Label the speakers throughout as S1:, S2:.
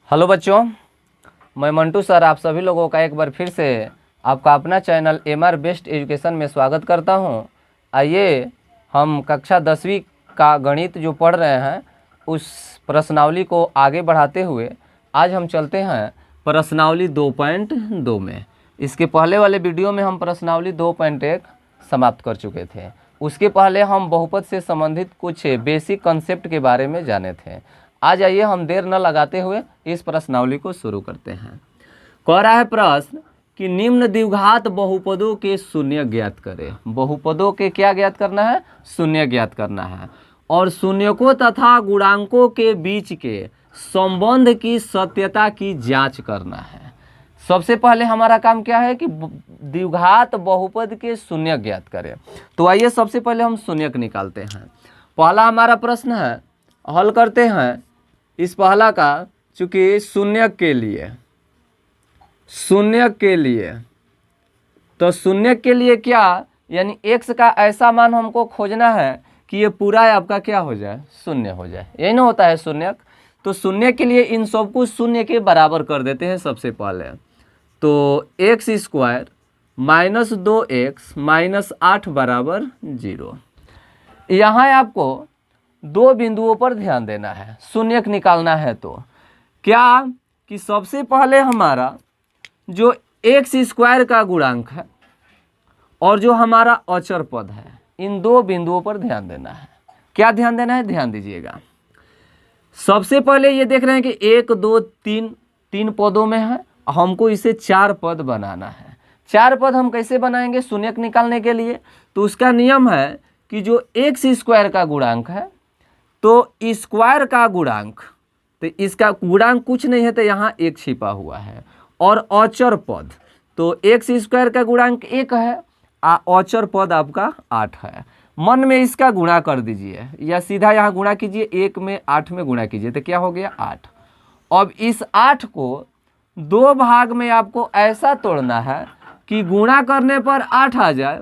S1: Hello बच्चों, मैं Mantu sir आप सभी लोगों का एक बार फिर से आपका अपना चैनल एमआर बेस्ट एजुकेशन में स्वागत करता हूं। आइए हम कक्षा 10वीं का गणित जो पढ़ रहे हैं उस प्रश्नावली को आगे बढ़ाते हुए आज हम चलते हैं प्रश्नावली 2.2 में। इसके पहले वाले वीडियो में हम प्रश्नावली 2.1 समाप्त कर चुके थे। उसके पहले हम बहुपद से संबंधित कुछ बेसिक कॉन्सेप्ट के बारे में जाने थे। आज आइए हम देर न लगाते हुए इस प्रश्नावली को शुरू करते हैं। कह रहा है प्रश्न कि निम्न द्विघात बहुपदों के शून्य ज्ञात करें। बहुपदों के क्या ज्ञात करना है? शून्य ज्ञात करना है। और शून्यकों तथा गुणांकों के बीच के संबंध की सत्यता की जांच करना है। सबसे पहले हमारा काम क्या है कि द्विघात बहुपद के शून्य ज्ञात करें। तो आइए सबसे पहले हम शून्यक निकालते हैं। पहला हमारा प्रश्न है, हल करते हैं इस पहला का। चूंकि शून्यक के लिए तो शून्यक के लिए क्या, यानी x का ऐसा मान हमको खोजना है कि ये पूरा आपका क्या हो जाए, शून्य हो जाए। यही ना होता है शून्यक। तो शून्य के लिए इन सबको शून्य के बराबर कर देते हैं सबसे पहले। तो x square minus 2x minus 8 बराबर 0। यहाँ आपको दो बिंदुओं पर ध्यान देना है। शून्यक निकालना है तो क्या कि सबसे पहले हमारा जो एक्स स्क्वायर का गुणांक है और जो हमारा अचर पद है, इन दो बिंदुओं पर ध्यान देना है। क्या ध्यान देना है? ध्यान दीजिएगा। सबसे पहले ये देख रहे हैं कि 1 2 3 तीन पदों में है, हमको इसे 4 पद बनाना है। 4 पद हम कैसे बनाएंगे शून्यक निकालने के लिए? तो उसका नियम है कि जो एक्स स्क्वायर का गुणांक है तो स्क्वायर का गुणांक, तो इसका गुणांक कुछ नहीं है तो यहाँ 1 छिपा हुआ है। और अचर पद, तो एक्स स्क्वायर का गुणांक 1 है, अचर पद आपका 8 है। मन में इसका गुणा कर दीजिए या सीधा यहाँ गुणा कीजिए, 1 में 8 में गुणा कीजिए तो क्या हो गया 8। अब इस 8 को दो भाग में आपको ऐसा तोड़ना है कि गुणा करने पर 8 आ जाए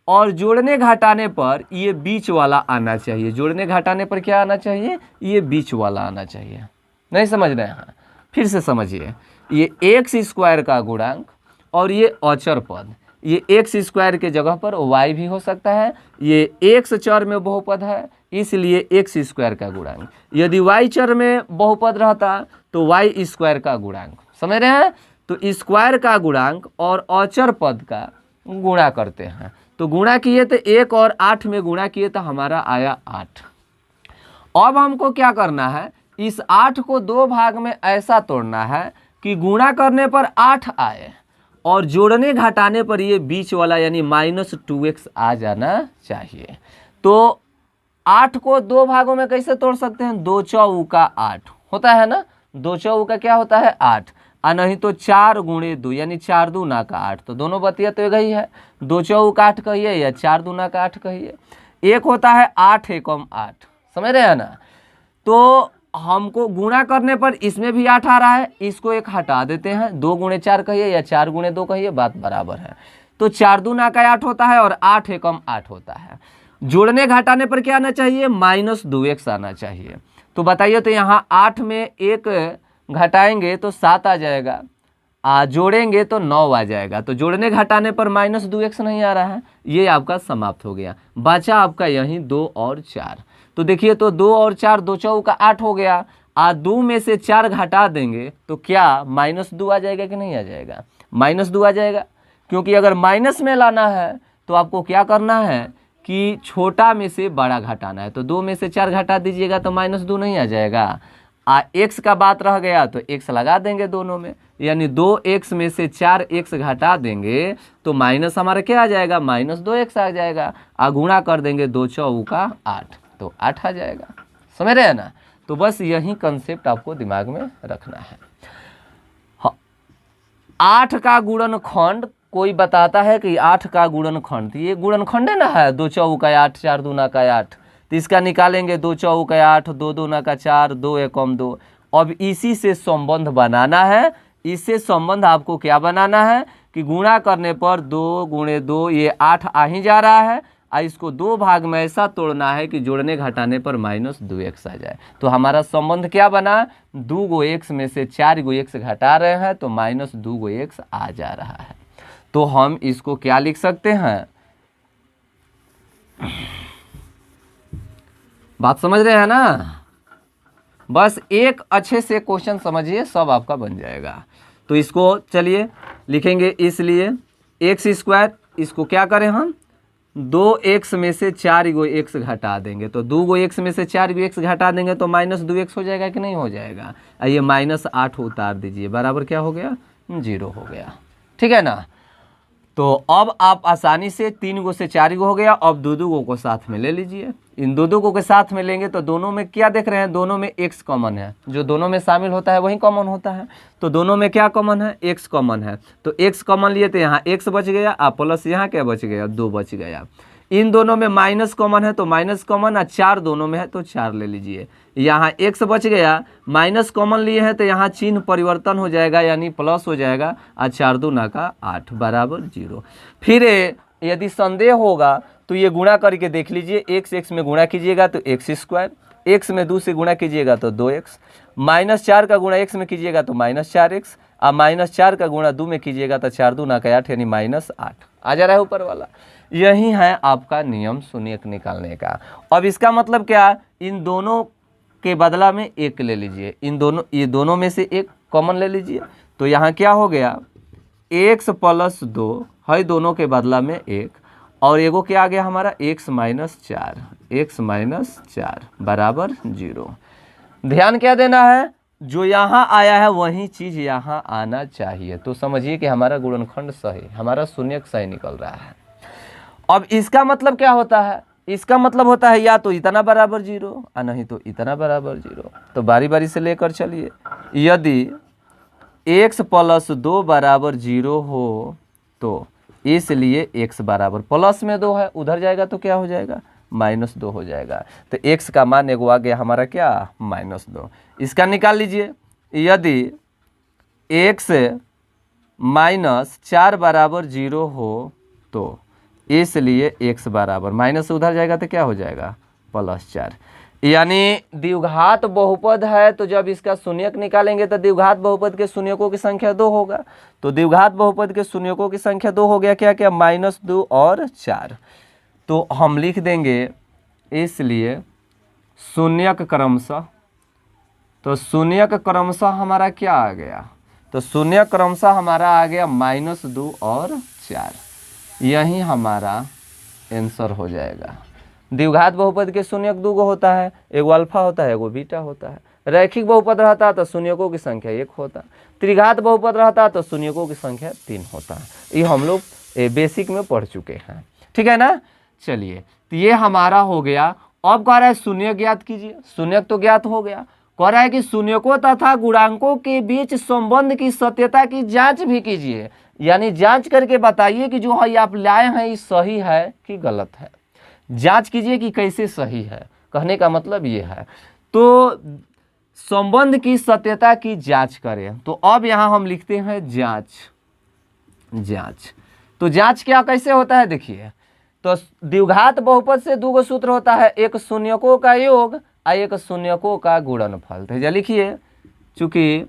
S1: और जोड़ने घटाने पर ये बीच वाला आना चाहिए। जोड़ने घटाने पर क्या आना चाहिए? ये बीच वाला आना चाहिए। नहीं समझ रहे हैं? फिर से समझिए। ये एक्स स्क्वायर का गुणांक और ये अचर पद, ये एक्स स्क्वायर के जगह पर वाई भी हो सकता है। ये एक्स चर में बहुपद है इसलिए एक्स स्क्वायर का गुणांक। यदि वाई चर में बहुपद रहता तो वाई स्क्वायर का गुणांक। समझ रहे हैं? तो स्क्वायर का गुणांक और अचर पद का गुणा करते हैं। तो गुणा किए तो 1 और 8 में गुणा किए तो हमारा आया 8। अब हमको क्या करना है, इस 8 को दो भाग में ऐसा तोड़ना है कि गुणा करने पर 8 आए और जोड़ने घटाने पर ये बीच वाला यानी माइनस 2x आ जाना चाहिए। तो 8 को दो भागों में कैसे तोड़ सकते हैं? 2 चौका 8 होता है ना, 2 चौका क्या होता है 8, और नहीं तो 4 गुणे 2 यानी 4 दूना का 8। तो दोनों बतिया तो एक ही है, 2 चौका 8 कहिए या 4 दूना का 8 कहिए। एक होता है 8 एकम 8, समझ रहे हैं ना। तो हमको गुणा करने पर इसमें भी 8 आ रहा है, इसको एक हटा देते हैं, 2 गुणे 4 कहिए या 4 गुणे 2 कहिए, बात बराबर है। तो 4 दूना का 8 होता है और 8 एकम 8 होता है। जोड़ने घटाने पर क्या आना चाहिए? माइनस 2x आना चाहिए। तो बताइए, तो यहाँ 8 में 1 घटाएंगे तो 7 आ जाएगा, जोड़ेंगे तो 9 आ जाएगा। तो जोड़ने घटाने पर माइनस 2x नहीं आ रहा है, ये आपका समाप्त हो गया। बचा आपका यहीं 2 और 4। तो देखिए, तो 2 और 4 2 चौका 8 हो गया। 2 में से 4 घटा देंगे तो क्या माइनस 2 आ जाएगा कि नहीं आ जाएगा? माइनस 2 आ जाएगा। क्योंकि अगर माइनस में लाना है तो आपको क्या करना है कि छोटा में से बड़ा घटाना है। तो 2 में से 4 घटा दीजिएगा तो माइनस 2 नहीं आ जाएगा। x का बात रह गया तो x लगा देंगे दोनों में, यानी 2x में से 4x घटा देंगे तो माइनस हमारा क्या आ जाएगा? माइनस 2x आ जाएगा। गुणा कर देंगे 2 चौका 8 तो 8 आ जाएगा। समझ रहे हैं ना? तो बस यही कंसेप्ट आपको दिमाग में रखना है। 8 का गुणनखंड, कोई बताता है कि 8 का गुणनखंड, ये गुणनखंड है ना, है 2 चौका 8 4 दूना का 8। तो इसका निकालेंगे 2 चौका 8 2 दूना का 4 2 एकम 2। अब इसी से संबंध बनाना है। इससे संबंध आपको क्या बनाना है कि गुणा करने पर 2 गुणे 2 ये 8 आ ही जा रहा है, इसको 2 भाग में ऐसा तोड़ना है कि जोड़ने घटाने पर -2x आ जाए। तो हमारा संबंध क्या बना, 2 x में से 4 x घटा रहे हैं तो -2 x आ जा रहा है। तो हम इसको क्या लिख सकते हैं, बात समझ रहे हैं ना। बस एक अच्छे से क्वेश्चन समझिए, सब आपका बन जाएगा। तो इसको चलिए लिखेंगे, इसलिए x², इसको क्या करें हम, 2x में से 4 x घटा देंगे तो 2 x में से 4 x घटा देंगे तो -2x हो जाएगा कि नहीं हो जाएगा। आइए -8 उतार दीजिए, बराबर क्या हो गया, 0 हो गया। ठीक है ना। तो अब आप आसानी से 3 से 4 हो गया। अब 2 को साथ में ले लीजिए। इन 2 के साथ में लेंगे तो दोनों में क्या देख रहे हैं, दोनों में x कॉमन है, जो दोनों में शामिल होता है वही कॉमन होता है। तो दोनों में क्या कॉमन है, x कॉमन है। तो x कॉमन लिए तो यहाँ x बच गया, प्लस यहाँ क्या बच गया, 2 बच गया। इन दोनों में माइनस कॉमन है तो माइनस कॉमन, 4 दोनों में है तो 4 ले लीजिए। यहाँ x बच गया, माइनस कॉमन लिए हैं तो यहाँ चिन्ह परिवर्तन हो जाएगा, यानी प्लस हो जाएगा। 4 दूना का 8 बराबर 0। फिर यदि संदेह होगा तो ये गुणा करके देख लीजिए, x में गुणा कीजिएगा तो x², x में 2 से गुणा कीजिएगा तो 2x, -4 का गुणा x में कीजिएगा तो -4x, और -4 का गुणा 2 में कीजिएगा तो 4 दूना का 8 यानी -8 आ जा रहा है ऊपर वाला। यही है आपका नियम शून्यक निकालने का। अब इसका मतलब क्या, इन दोनों के बदला में 1 ले लीजिए, ये दोनों में से 1 कॉमन ले लीजिए। तो यहाँ क्या हो गया, x + 2 है, दोनों के बदला में 1, और एगो क्या आ गया हमारा, x - 4 बराबर 0। ध्यान क्या देना है, जो यहाँ आया है वही चीज़ यहाँ आना चाहिए। तो समझिए कि हमारा गुणनखंड सही, हमारा शून्यक सही निकल रहा है। अब इसका मतलब क्या होता है, इसका मतलब होता है या तो इतना बराबर 0 और नहीं तो इतना बराबर 0। तो बारी बारी से लेकर चलिए। यदि x + 2 बराबर 0 हो तो इसलिए x बराबर प्लस में 2 है, उधर जाएगा तो क्या हो जाएगा, -2 हो जाएगा। तो x का मान एगो आ गया हमारा क्या, -2। इसका निकाल लीजिए। यदि x - 4 बराबर 0 हो तो इसलिए x बराबर, माइनस उधर जाएगा तो क्या हो जाएगा, +4। यानी द्विघात बहुपद है तो जब इसका शून्यक निकालेंगे तो द्विघात बहुपद के शून्यकों की संख्या 2 होगा। तो द्विघात बहुपद के शून्यकों की संख्या 2 हो गया, क्या क्या, -2 और 4। तो हम लिख देंगे इसलिए शून्यक क्रमशः, तो शून्यक क्रमशः हमारा क्या आ गया, तो शून्यक क्रमशः हमारा आ गया -2 और 4। यही हमारा आंसर हो जाएगा। द्विघात बहुपद के शून्यक 2 होता है, एगो अल्फा होता है एगो बीटा होता है। रैखिक बहुपद रहता तो शून्यकों की संख्या 1 होता। त्रिघात बहुपद रहता तो शून्यकों की संख्या 3 होता। ये हम लोग बेसिक में पढ़ चुके हैं, ठीक है ना। चलिए, तो ये हमारा हो गया। अब कह रहा है शून्यक ज्ञात कीजिए। शून्यक तो ज्ञात हो गया, कह रहा है कि शून्यकों तथा गुणांकों के बीच संबंध की सत्यता की जांच भी कीजिए। यानी जांच करके बताइए कि जो है आप लाए हैं ये सही है कि गलत है। जांच कीजिए कि कैसे सही है, कहने का मतलब ये है। तो संबंध की सत्यता की जांच करें। तो अब यहाँ हम लिखते हैं जांच। तो जांच क्या कैसे होता है देखिए। तो द्विघात बहुपद से 2 सूत्र होता है, एक शून्यकों का योग और एक शून्यकों का गुणनफल। तो लिखिए, चूंकि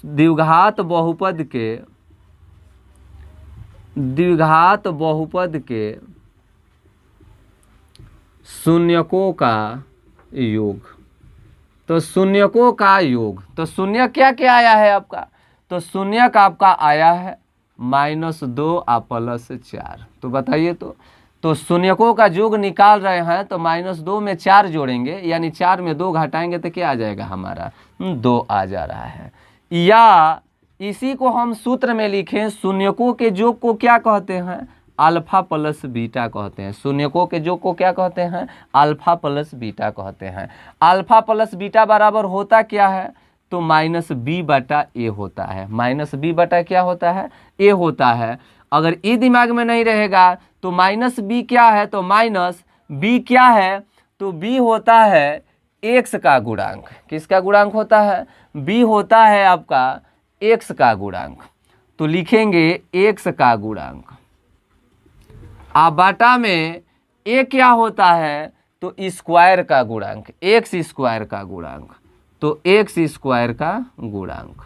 S1: द्विघात बहुपद के शून्यकों का योग, तो शून्यकों का योग, तो शून्य क्या क्या आया है आपका, तो शून्यक आपका आया है -2 और +4। तो बताइए, तो शून्यकों का योग निकाल रहे हैं तो -2 में 4 जोड़ेंगे, यानी 4 में 2 घटाएंगे तो क्या आ जाएगा हमारा 2 आ जा रहा है। या इसी को हम सूत्र में लिखें, शून्यकों के योग को क्या कहते हैं, अल्फा + बीटा कहते हैं। शून्यकों के योग को क्या कहते हैं, अल्फा + बीटा कहते हैं। अल्फा + बीटा बराबर होता क्या है, तो -b/a होता है। -b/ क्या होता है, a होता है। अगर ये दिमाग में नहीं रहेगा तो -b क्या है, तो -b क्या है, तो b होता है x का गुणांक। किसका गुणांक होता है, b होता है आपका x का गुणांक। तो लिखेंगे x का गुणांक, आ बाटा में ए क्या होता है, तो स्क्वायर का गुणांक, एक्स स्क्वायर का गुणांक, तो एक्स स्क्वायर का गुणांक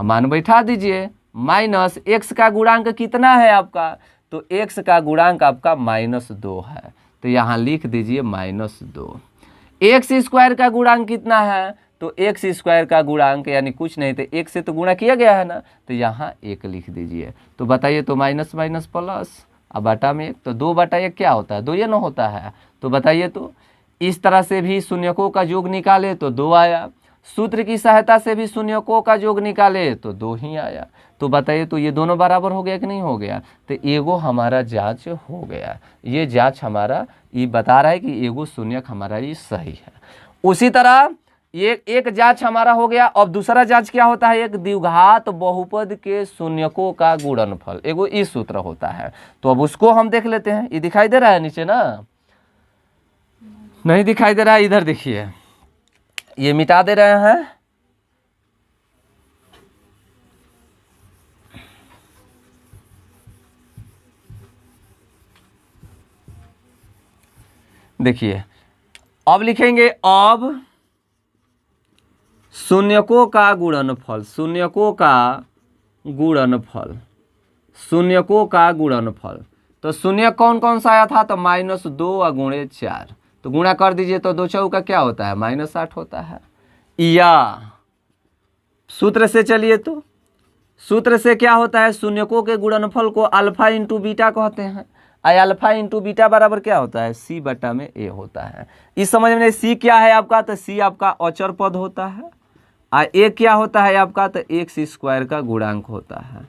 S1: मान बैठा दीजिए, माइनस एक्स का गुणांक कितना है आपका, तो एक्स का गुणांक आपका -2 है, तो यहाँ लिख दीजिए -2। एक्स स्क्वायर का गुणांक कितना है, तो एक्स स्क्वायर का गुणांक यानी कुछ नहीं, तो एक से तो गुणा किया गया है ना, तो यहाँ 1 लिख दीजिए। तो बताइए, तो माइनस माइनस प्लस, अब बटा में 1, तो 2/1 क्या होता है, 2 ये ना होता है। तो बताइए, तो इस तरह से भी शून्यकों का योग निकाले तो 2 आया, सूत्र की सहायता से भी शून्यकों का योग निकाले तो 2 ही आया। तो बताइए, तो ये दोनों बराबर हो गया कि नहीं हो गया, तो एगो हमारा जांच हो गया। ये जांच हमारा ये बता रहा है कि एगो शून्यक हमारा ये सही है। उसी तरह ये एक जांच हमारा हो गया। अब दूसरा जांच क्या होता है, एक द्विघात बहुपद के शून्यकों का गुणनफल, एगो इस सूत्र होता है। तो अब उसको हम देख लेते हैं। ये दिखाई दे रहा है नीचे ना, नहीं दिखाई दे रहा है, इधर देखिए, ये मिटा दे रहे हैं। देखिए, अब लिखेंगे, अब शून्यकों का गुणनफल, शून्यकों का गुणनफल, शून्यकों का गुणनफल। तो शून्य कौन कौन सा आया था, तो -2 गुणे 4, तो गुणा कर दीजिए, तो 2 चौका क्या होता है, -8 होता है। या सूत्र से चलिए, तो सूत्र से क्या होता है, शून्यकों के गुणनफल को अल्फा इंटू बीटा कहते हैं। अल्फा इंटू बीटा बराबर क्या होता है, C/A होता है। इस समझ में C क्या है आपका, तो C आपका अचर पद होता है, A क्या होता है आपका, तो एक्स स्क्वायर का गुणांक होता है।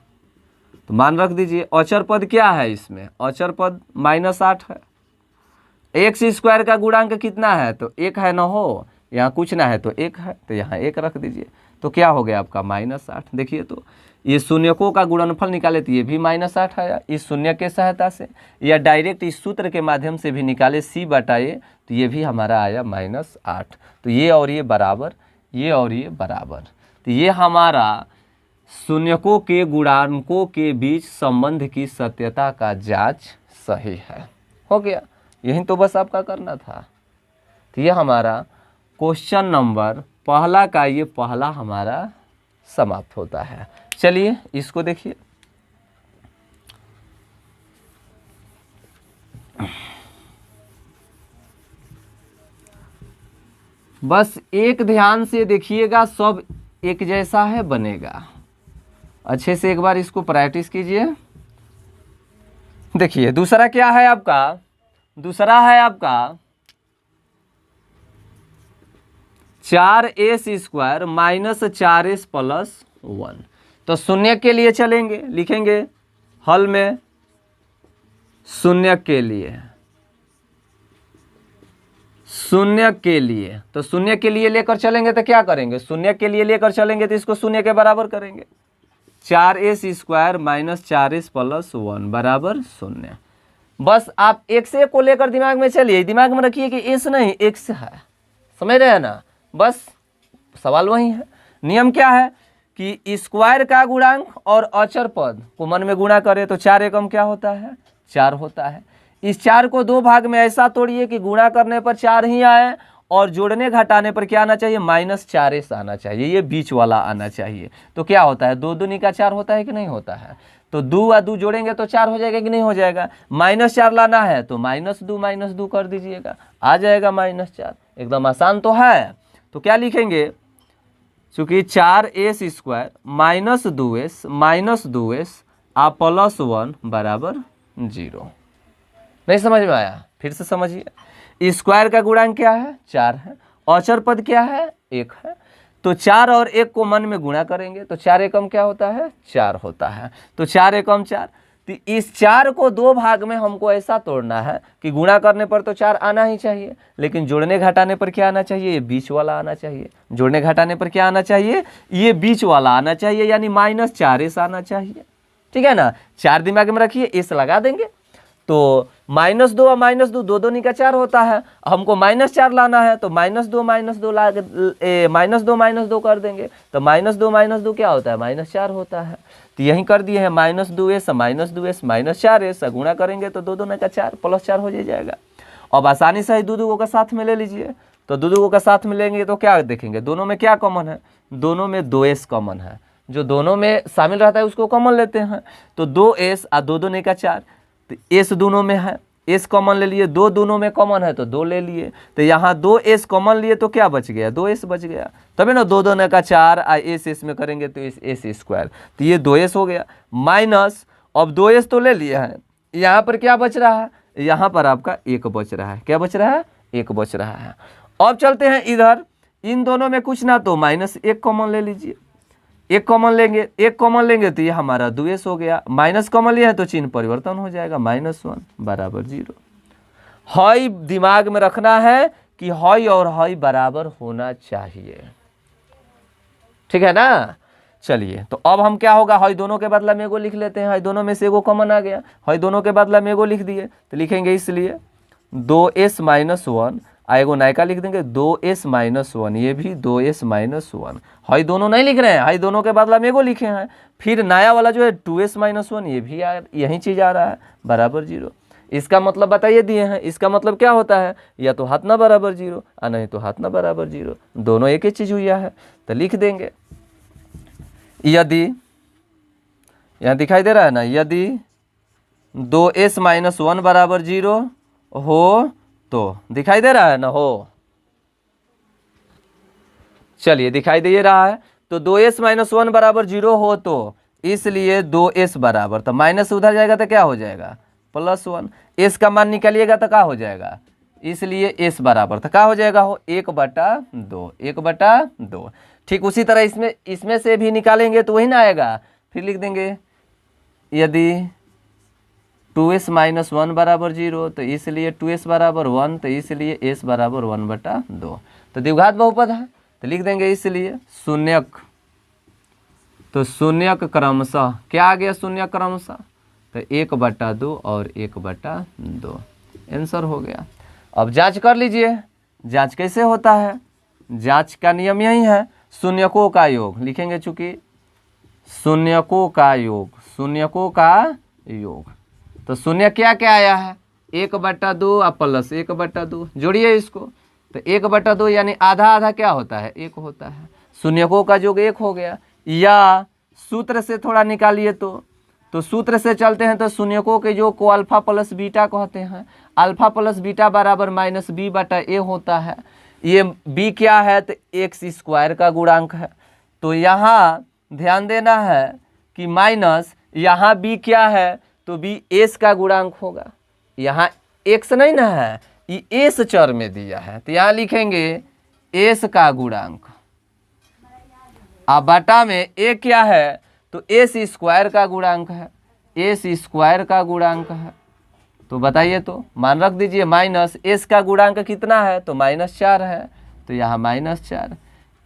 S1: तो मान रख दीजिए, अचर पद क्या है, इसमें अचर पद -8 है। एक्स स्क्वायर का गुणांक कितना है, तो 1 है ना, हो यहाँ कुछ ना है तो 1 है, तो यहाँ 1 रख दीजिए। तो क्या हो गया आपका -8। देखिए, तो ये शून्यकों का गुणनफल निकाले तो ये भी -8 आया इस शून्य के सहायता से, या डायरेक्ट इस सूत्र के माध्यम से भी निकाले C/A, तो ये भी हमारा आया -8। तो ये और ये बराबर, ये और ये बराबर। तो ये हमारा शून्यकों के गुणांकों के बीच संबंध की सत्यता का जांच सही है। हो गया, यही तो बस आपका करना था। तो ये हमारा क्वेश्चन नंबर पहला का ये पहला हमारा समाप्त होता है। चलिए इसको देखिए, बस एक ध्यान से देखिएगा, सब एक जैसा है बनेगा। अच्छे से एक बार इसको प्रैक्टिस कीजिए। देखिए दूसरा क्या है आपका, दूसरा है आपका 4s² -4s + 1। तो शून्य के लिए चलेंगे, लिखेंगे हल में शून्य के लिए, शून्य के लिए। तो शून्य के लिए लेकर चलेंगे तो क्या करेंगे, शून्य के लिए लेकर चलेंगे तो इसको शून्य के बराबर करेंगे। 4s² -4s + 1 बराबर 0। बस आप एक से एक को लेकर दिमाग में चलिए, दिमाग में रखिए कि s नहीं x है, समझ रहे हैं ना। बस सवाल वही है। नियम क्या है कि स्क्वायर का गुणांक और अचर पद को मन में गुणा करें तो 4 एकम क्या होता है, 4 होता है। इस 4 को 2 भाग में ऐसा तोड़िए कि गुणा करने पर 4 ही आए और जोड़ने घटाने पर क्या आना चाहिए, -4s आना चाहिए, ये बीच वाला आना चाहिए। तो क्या होता है, 2 दूनी का 4 होता है कि नहीं होता है। तो 2 और 2 जोड़ेंगे तो 4 हो जाएगा कि नहीं हो जाएगा। -4 लाना है तो -2 कर दीजिएगा, आ जाएगा -4। एकदम आसान तो है। तो क्या लिखेंगे, चूंकि 4s² -2s +1 बराबर 0। नहीं समझ में आया, फिर से समझिए। स्क्वायर का गुणांक क्या है, 4 है, औचर पद क्या है, 1 है। तो 4 और 1 को मन में गुणा करेंगे तो 4 एकम क्या होता है, 4 होता है। तो 4 एकम 4। तो इस 4 को 2 भाग में हमको ऐसा तोड़ना है कि गुणा करने पर तो 4 आना ही चाहिए, लेकिन जोड़ने घटाने पर क्या आना चाहिए, ये बीच वाला आना चाहिए। जोड़ने घटाने पर क्या आना चाहिए, ये बीच वाला आना चाहिए, यानी -4s आना चाहिए। ठीक है ना, 4 दिमाग में रखिए, इस लगा देंगे। तो -2 और -2 2 दूनी का 4 होता है। हमको -4 लाना है तो -2 कर देंगे तो -2 क्या होता है, -4 होता है। तो यही कर दिए हैं, -2s -4s -4s गुणा करेंगे तो 2 दूना का 4 +4 हो जाएगा। अब आसानी से ही दो को का साथ में ले लीजिए, तो दो का साथ में लेंगे तो क्या देखेंगे, दोनों में क्या कॉमन है, दोनों में 2s कॉमन है, जो दोनों में शामिल रहता है उसको कॉमन लेते हैं। तो 2s और 2 2 का 4, तो s दोनों में है, s कॉमन ले लिए, 2 दोनों में कॉमन है तो 2 ले लिए, तो यहाँ 2s कॉमन लिए तो क्या बच गया, 2s बच गया। तभी ना 2 2 का 4 और s में करेंगे तो s स्क्वायर, तो ये 2s हो गया माइनस, अब 2s तो ले लिए हैं, यहाँ पर क्या बच रहा है, यहाँ पर आपका 1 बच रहा है, क्या बच रहा है, 1 बच रहा है। अब चलते हैं इधर, इन दोनों में कुछ ना तो -1 कॉमन ले लीजिए, 1 कॉमन लेंगे, 1 कॉमन लेंगे तो ये हमारा 2s हो गया, माइनस कॉमन लिया है तो चिन्ह परिवर्तन हो जाएगा, -1 बराबर 0। हई दिमाग में रखना है कि हई और हई बराबर होना चाहिए, ठीक है ना। चलिए तो अब हम क्या होगा, हई दोनों के बदला में एगो लिख लेते हैं, हई दोनों में से एगो कॉमन आ गया, हई दोनों के बदला में एगो लिख दिए, तो लिखेंगे इसलिए 2s - 1, एगो नायका लिख देंगे 2s - 1, ये भी 2s - 1, हई दोनों नहीं लिख रहे हैं, हई दोनों के बदला में एगो लिखे हैं, फिर नया वाला जो है 2s - 1, ये भी यही चीज़ आ रहा है, बराबर 0। इसका मतलब बताइए दिए हैं, इसका मतलब क्या होता है, या तो हाथ ना बराबर 0 और नहीं तो हाथ ना बराबर 0, दोनों एक ही चीज़ हुई है, तो लिख देंगे यदि, यहाँ दिखाई दे रहा है ना, यदि 2s - 1 बराबर 0 हो तो, दिखाई दे रहा है ना, हो, चलिए दिखाई दे रहा है, तो 2s - 1 बराबर 0 हो तो इसलिए 2s बराबर, तो माइनस उधर जाएगा तो क्या हो जाएगा, +1, s का मान निकालिएगा तो क्या हो जाएगा, इसलिए s बराबर तो क्या हो जाएगा, हो 1/2, 1/2। ठीक उसी तरह इसमें से भी निकालेंगे तो वही ना आएगा, फिर लिख देंगे यदि 2s - 1 बराबर 0 तो इसलिए 2s बराबर 1, तो इसलिए s बराबर 1/2, तो द्विघात बहुपद है, तो लिख देंगे इसलिए शून्यक, तो शून्यक क्रमशः क्या आ गया, शून्यक क्रमशः, तो 1/2 और 1/2 आंसर हो गया। अब जांच कर लीजिए, जांच कैसे होता है, जांच का नियम यही है, शून्यकों का योग लिखेंगे, चूंकि शून्यकों का योग, शून्यकों का योग, तो शून्य क्या क्या आया है, 1/2 और +1/2, जोड़िए इसको, तो 1/2 यानी आधा आधा क्या होता है, 1 होता है, शून्यकों का योग 1 हो गया। या सूत्र से थोड़ा निकालिए तो सूत्र से चलते हैं तो शून्यकों के योग को अल्फा प्लस बीटा कहते हैं, अल्फा प्लस बीटा बराबर -b/a होता है। ये b क्या है, तो x² का गुणांक है, तो यहाँ ध्यान देना है कि माइनस, यहाँ b क्या है, तो b s का गुणांक होगा, यहाँ x नहीं ना है, ये s चर में दिया है, तो यहाँ लिखेंगे s का गुणांक, अब बटा में a क्या है, तो s² का गुणांक है, s² का गुणांक है, तो बताइए, तो मान रख दीजिए, माइनस s का गुणांक कितना है, तो -4 है, तो यहाँ -4,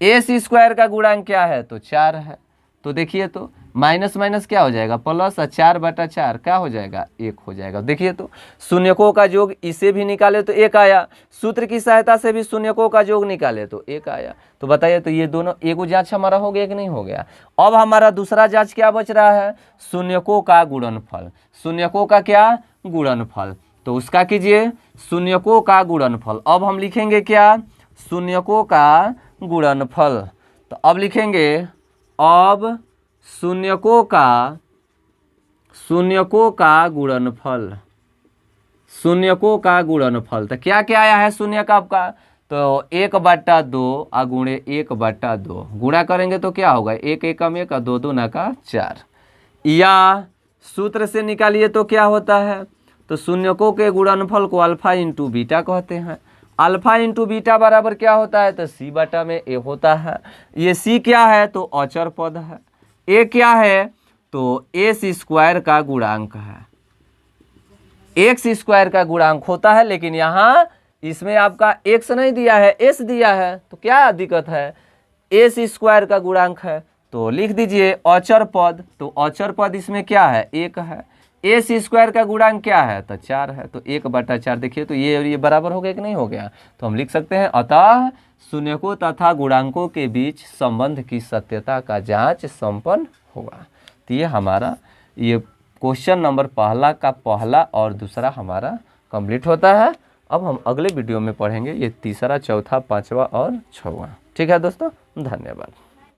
S1: s² का गुणांक क्या है, तो 4 है, तो देखिए तो माइनस माइनस क्या हो जाएगा, प्लस, 4/4 क्या हो जाएगा, 1 हो जाएगा। देखिए तो शून्यकों का योग इसे भी निकाले तो 1 आया, सूत्र की सहायता से भी शून्यकों का योग निकाले तो 1 आया, तो बताइए तो ये दोनों एगो जांच हमारा हो गया कि नहीं हो गया। अब हमारा दूसरा जांच क्या बच रहा है, शून्यकों का गुणनफल, शून्यकों का क्या गुणनफल, तो उसका कीजिए शून्यकों का गुणनफल। अब हम लिखेंगे क्या, शून्यकों का गुणनफल, तो अब लिखेंगे, अब शून्यकों का गुणनफल, शून्यकों का गुणनफल, तो क्या क्या आया है शून्य का आपका, तो 1/2 और गुणे 1/2, गुणा करेंगे तो क्या होगा, 1 एकम 1 और 2 दूना का 4, या सूत्र से निकालिए तो क्या होता है, तो शून्यकों के गुणनफल को अल्फा इंटू बीटा कहते हैं, अल्फा इंटू बीटा बराबर क्या होता है, तो c/a होता है। ये c क्या है, तो अचर पद है, a क्या है, तो s² का गुणांक है, x² का गुणांक होता है, लेकिन यहाँ इसमें आपका x नहीं दिया है, s दिया है, तो क्या दिक्कत है, s² का गुणांक है, तो लिख दीजिए अचर पद, तो अचर पद इसमें क्या है, 1 है, s² का गुणांक क्या है, तो 4 है, तो 1/4, देखिए तो ये और ये बराबर हो गया कि नहीं हो गया, तो हम लिख सकते हैं, अतः शून्यकों तथा गुणांकों के बीच संबंध की सत्यता का जांच संपन्न होगा। तो ये हमारा ये क्वेश्चन नंबर पहला का पहला और दूसरा हमारा कंप्लीट होता है। अब हम अगले वीडियो में पढ़ेंगे ये तीसरा, चौथा, पांचवा और छठवां। ठीक है दोस्तों, धन्यवाद।